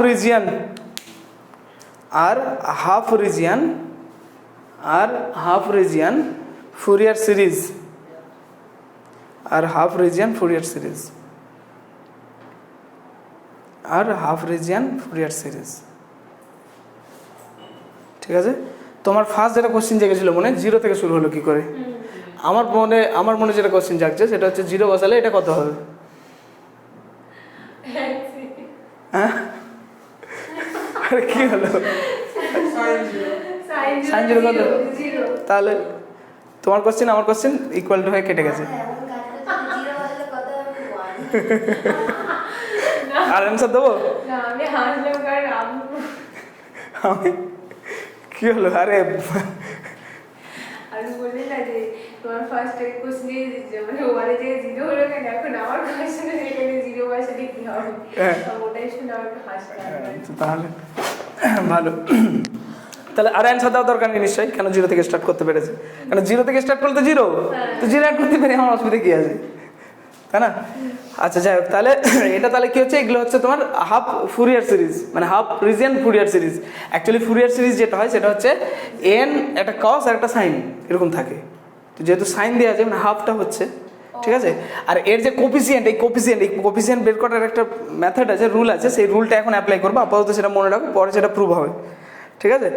region Fourier series, are half region Fourier series, ঠিক আছে। তোমার first যেটা কোশ্চেন জেগেছিল মনে, 0 থেকে শুরু হলো কি করে, আমার মনে যেটা কোশ্চেন জাগছে সেটা হচ্ছে 0 বসালে এটা কত হবে, হ্যাঁ আরে কি হলো সাইন 0 কত, তাহলে তোমার কোশ্চেন আমার কোশ্চেন ইকুয়াল টু হয়ে কেটে গেছে। আর অ্যান্সার দেবো আমি, কি হলো, আরে আমি বললি না যে তোমার ফার্স্ট কোশ্চেনে মানে ওয়ারে যে 0 হলো কেন, এখন আমার কোশ্চেনে এখানে 0 বসালে কি হবে, ওটাই শুনে আমার একটু হাসি লাগলো। তাহলে ভালো, তাহলে আর অ্যান্সার দেওয়া দরকার নেই নিশ্চয়ই, কেন 0 থেকে স্টার্ট করতে পেরেছে, কারণ 0 থেকে স্টার্ট করলে তো 0, তো 0 অ্যাড করতে পারি, আমার অসুবিধা কি আছে, তাই না। আচ্ছা যাই হোক, তাহলে এটা তাহলে কি হচ্ছে, এগুলো হচ্ছে তোমার হাফ ফুরিয়ার সিরিজ, মানে half region Fourier series. Actually Fourier series যেটা হয় সেটা হচ্ছে এন একটা কস আর একটা সাইন এরকম থাকে, তো যেহেতু সাইন দেওয়া আছে মানে হাফটা হচ্ছে, ঠিক আছে। আর এর যে কোপিসিয়েন্ট, এই কোপিসিয়েন্ট বের করার একটা মেথড আছে, রুল আছে, সেই রুলটা এখন অ্যাপ্লাই করবো, আপাতত সেটা মনে রাখো, পরে সেটা প্রুভ হবে, ঠিক আছে।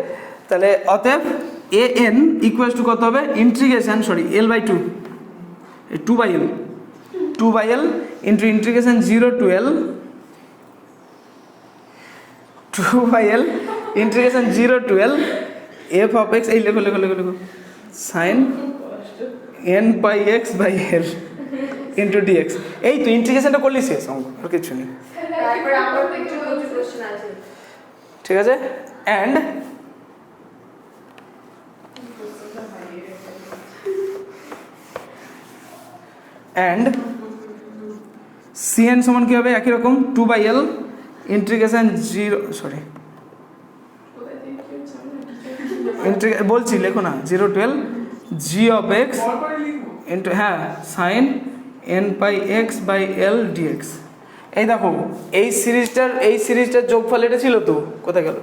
তাহলে অতএব এ এন ইকুয়ালস টু কত হবে, integration L/2, 2/L into integration 0 to L 2/L integration 0 to L f of x, এই লেখো sin n pi x by L into dx. এই তো ইন্টিগ্রেশনটা করলি শেষ অঙ্ক, আর কিছু নেই। তারপরে আমার কিছু কোশ্চেন আছে। ঠিক আছে, অ্যান্ড সিএন সমান কী হবে, একই রকম 2/L ইন্টিগ্রেশন বলছি লেখো না, 0 to L g of x into হ্যাঁ sine n pi x by L d x. এই দেখো এই সিরিজটার যোগফল এটা ছিল তো, কোথায় গেল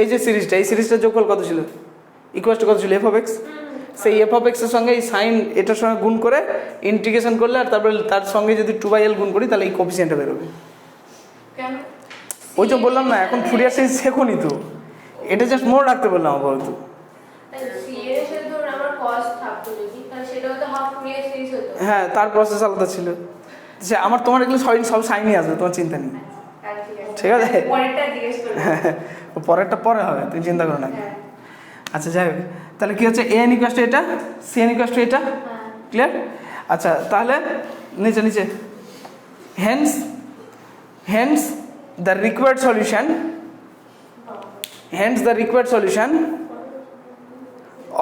এই যে সিরিজটা, এই সিরিজটার যোগফল কত ছিল, ইকুয়াল টু কত ছিল, এফ অফ এক্স। সেই এফ অফ এক্সের সঙ্গে এই সাইন এটার সঙ্গে গুণ করে ইন্টিগ্রেশন করলে আর তারপরে তার সঙ্গে যদি 2/L গুণ করি তাহলে এই কোফিসিয়েন্টটা বেরোবে। কেন? ওই তো বললাম না, এখন ফুরিয়ার সিরিজ শেখোনি তো, এটা জাস্ট মনে রাখতে বললাম আপাতত। হ্যাঁ, তার প্রসেস আলাদা ছিল। সে আমার তোমার এগুলো সব সাইনই আসবে, তোমার চিন্তা নেই, ঠিক আছে। পরেরটা পরে হবে, তুমি চিন্তা করো না। আচ্ছা যাই হোক, তাহলে কি হচ্ছে, এন ইকুয়াল টু এটা, সিএন ইকুয়াল টু এটা, ক্লিয়ার। আচ্ছা তাহলে নিচে Haynes the required solution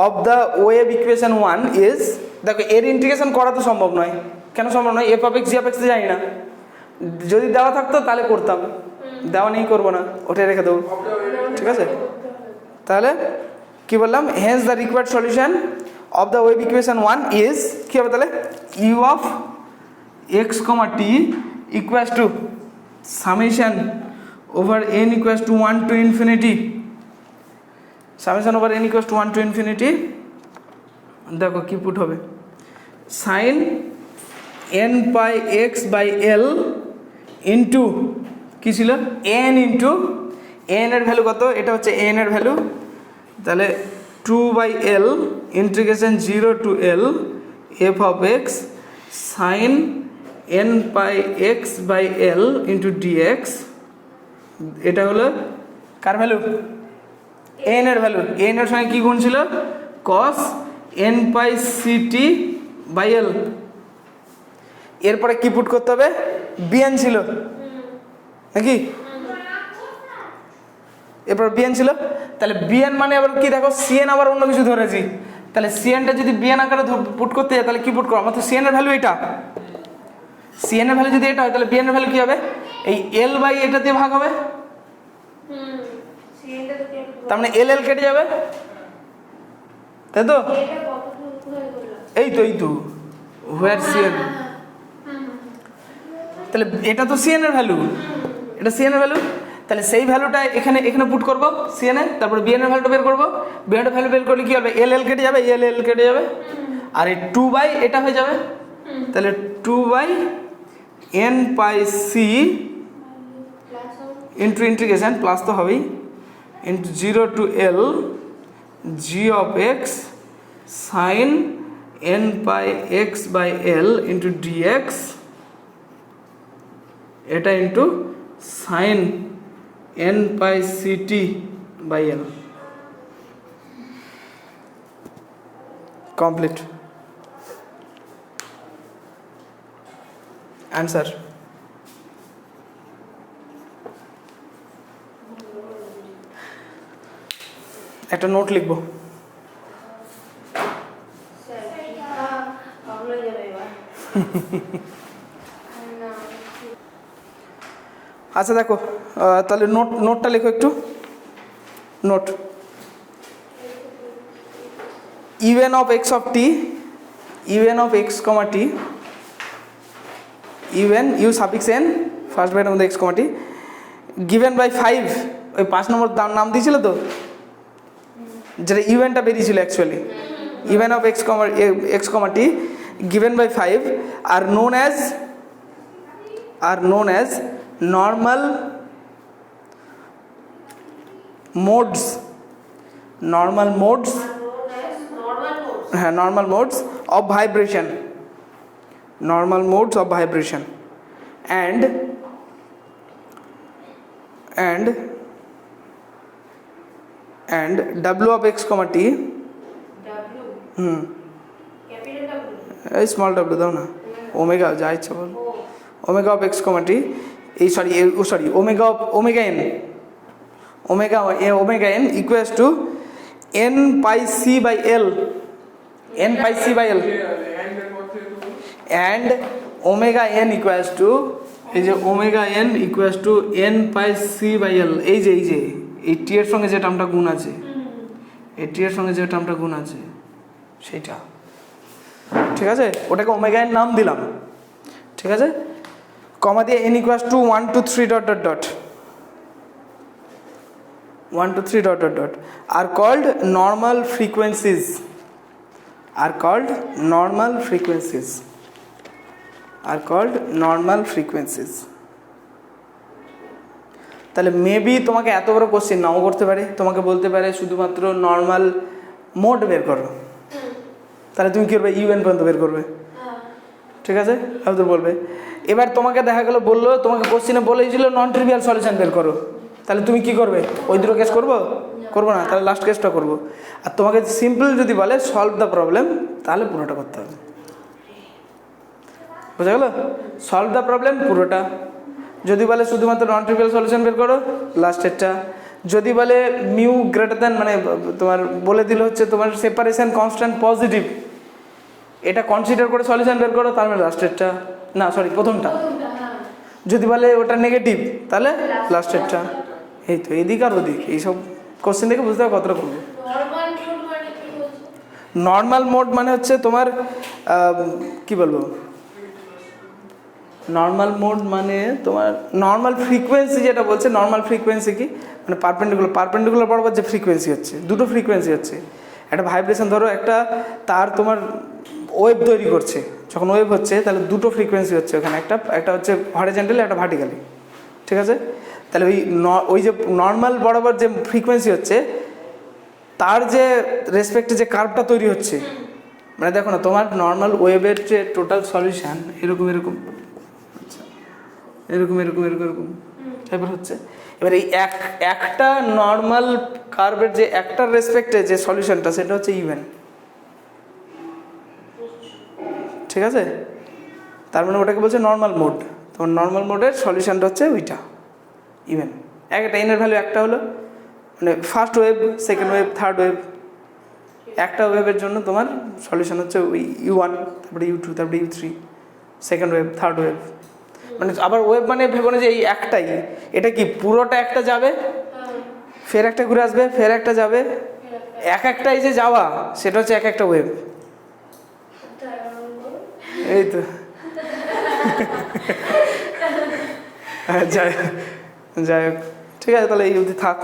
of the wave equation 1 is, দেখো এর ইন্টিগ্রেশন করা তো সম্ভব নয়, কেন সম্ভব নয়, F of x G of x তো জানি না, যদি দেওয়া থাকতো তাহলে করতাম, দেওয়া নেই করবো না, ওটাই রেখে দেবো, ঠিক আছে। তাহলে কি বললাম, hence the required solution of the wave equation 1 is কি হবে তাহলে, u of x comma t equals to summation over N equals to 1 to infinity, summation over N equals to 1 to infinity, দেখো কি পুট হবে, sine N pi x by L into কী ছিল, n into n এর value কত, এটা হচ্ছে n এর ভ্যালু, তাহলে 2/L integration 0 to L F of x sine N pi x by L into d x. এটা হলো কার ভ্যালু, এন এর ভ্যালু, এন এর সঙ্গে কী গুণ ছিল, cos n pi c t by L. এরপরে কি পুট করতে হবে, বিএন ছিল নাকি, এরপর বিএন ছিল, তাহলে বিএন মানে আবার কি, দেখো সিএন আবার অন্য কিছু ধরেছি, তাহলে সিএনটা যদি বিএন আকারে পুট করতে যায় তাহলে কি পুট করো, আমার তো সিএন এর ভ্যালু এটা, সিএন এর ভ্যালু যদি এটা হয় তাহলে বিএন এর ভ্যালু কি হবে, এই এল বাই এটা দিয়ে ভাগ হবে, তার মানে এল এল কেটে যাবে, তাই তো, এই তো হোয়ার সিএন, তাহলে এটা তো সিএন এর ভ্যালু, এটা সিএন এর ভ্যালু, তাহলে সেই ভ্যালুটা এখানে পুট করবো সিএনএ, তারপরে বিএন এর ভ্যালুটা বের করবো, বিএন এর ভ্যালু বের করলে কি হবে, এল এল কেটে যাবে, এল কেটে যাবে, আর এই 2/, এটা হয়ে যাবে, তাহলে 2/n pi c into integration plus তো হবেই into 0 to L g of x sine n pi x by L into d x, এটা into sine n pi c t by L, complete answer. একটা নোট লিখবো, আচ্ছা দেখো তাহলে নোটটা লেখো একটু, note u n of x of t, u n of x comma t, u n u suffix n first ব্র্যাকেটের মধ্যে x comma t, given by 5, ওই 5 নম্বর নাম দিয়েছিল তো, যেটা ইউএনটা বেরিয়েছিল actually, UN of x comma T given by 5 are known as normal modes of vibration, and w of x comma t, capital W, এই small w দাও না, ওমেগা যা ইচ্ছা বল, omega of x comma T, এই sorry omega of omega N, omega N equals to N pi C by L, N pi C by L, and omega N equals to, এই যে omega N equals to N pi C by L, এই যে এই টি এর সঙ্গে যে টার্মটা গুণ আছে, এই টি এর সঙ্গে যে টার্মটা গুণ আছে সেইটা, ঠিক আছে, ওটাকে ওমেগা এন নাম দিলাম, ঠিক আছে, কমা দিয়ে N equals to 1 2 3 dot dot dot 1 2 3 dot dot dot are called normal frequencies, are called normal frequencies, are called normal frequencies. তাহলে মেবি তোমাকে এত বড় কোশ্চেন নাও করতে পারে, তোমাকে বলতে পারে শুধুমাত্র নর্মাল মোড বের করো, তাহলে তুমি কি করবে, ইউএন পর্যন্ত বের করবে, ঠিক আছে, হয়তো বলবে। এবার তোমাকে দেখা গেল বললো, তোমাকে কোশ্চেনে বলেছিল নন ট্রিভিয়াল সলিউশন বের করো, তাহলে তুমি কি করবে, ওই দুটো কেস করবো, করবো না, তাহলে লাস্ট কেসটা করবো। আর তোমাকে সিম্পল যদি বলে সলভ দ্য প্রবলেম, তাহলে পুরোটা করতে হবে, বুঝা গেল, সলভ দ্য প্রবলেম পুরোটা। যদি বলে শুধুমাত্র নন ট্রিভিয়াল সলিউশন বের করো, লাস্টেরটা। যদি বলে মিউ গ্রেটার দ্যান, মানে তোমার বলে দিল হচ্ছে তোমার সেপারেশন কনস্ট্যান্ট পজিটিভ, এটা কনসিডার করে সলিউশন বের করো, তার মানে লাস্টেরটা, না সরি প্রথমটা। যদি বলে ওটা নেগেটিভ, তাহলে লাস্টেরটা। এই তো এদিক আর ওদিক, এইসব কোশ্চেন দেখে বুঝতে হবে কতটা করবো। নর্মাল মোড মানে হচ্ছে তোমার কি বলবো, নর্মাল মোড মানে তোমার নর্মাল ফ্রিকোয়েন্সি, যেটা বলছে নর্মাল ফ্রিকোয়েন্সি কি, মানে পারপেন্ডিকুলার বরাবর যে ফ্রিকোয়েন্সি হচ্ছে, দুটো ফ্রিকোয়েন্সি হচ্ছে, একটা ভাইব্রেশন, ধরো একটা তার তোমার ওয়েভ তৈরি করছে, যখন ওয়েভ হচ্ছে তাহলে দুটো ফ্রিকোয়েন্সি হচ্ছে ওখানে, একটা হচ্ছে হরিজন্টালি, একটা ভার্টিক্যালি, ঠিক আছে। তাহলে ওই যে নর্মাল বরাবর যে ফ্রিকোয়েন্সি হচ্ছে, তার যে রেসপেক্টে যে কার্ভটা তৈরি হচ্ছে, মানে দেখো না তোমার নর্মাল ওয়েভের যে টোটাল সলিউশন এরকম এরকম, আচ্ছা এরকম এরকম এরকম এরকম টাইপের হচ্ছে। এবার এই একটা নর্মাল কার্ভের যে একটার রেসপেক্টে যে সলিউশনটা, সেটা হচ্ছে ইভেন, ঠিক আছে। তার মানে ওটাকে বলছে নর্মাল মোড। তোমার নর্মাল মোডের সলিউশনটা হচ্ছে ওইটা ইভেন, একটা এনের ভ্যালু একটা হলো, মানে first wave, second wave, third wave, একটা ওয়েভের জন্য তোমার সলিউশন হচ্ছে ওই U1, তারপরে U2, তারপরে U3, second wave, third wave. মানে আবার ওয়েভ মানে ভেবো না যে এই একটাই, এটা কি পুরোটা একটা যাবে, ফের একটা ঘুরে আসবে, ফের একটা যাবে, একটাই যে যাওয়া, সেটা হচ্ছে একটা ওয়েভ। এই তো যাই হোক, ঠিক আছে, তাহলে এই অবধি থাক।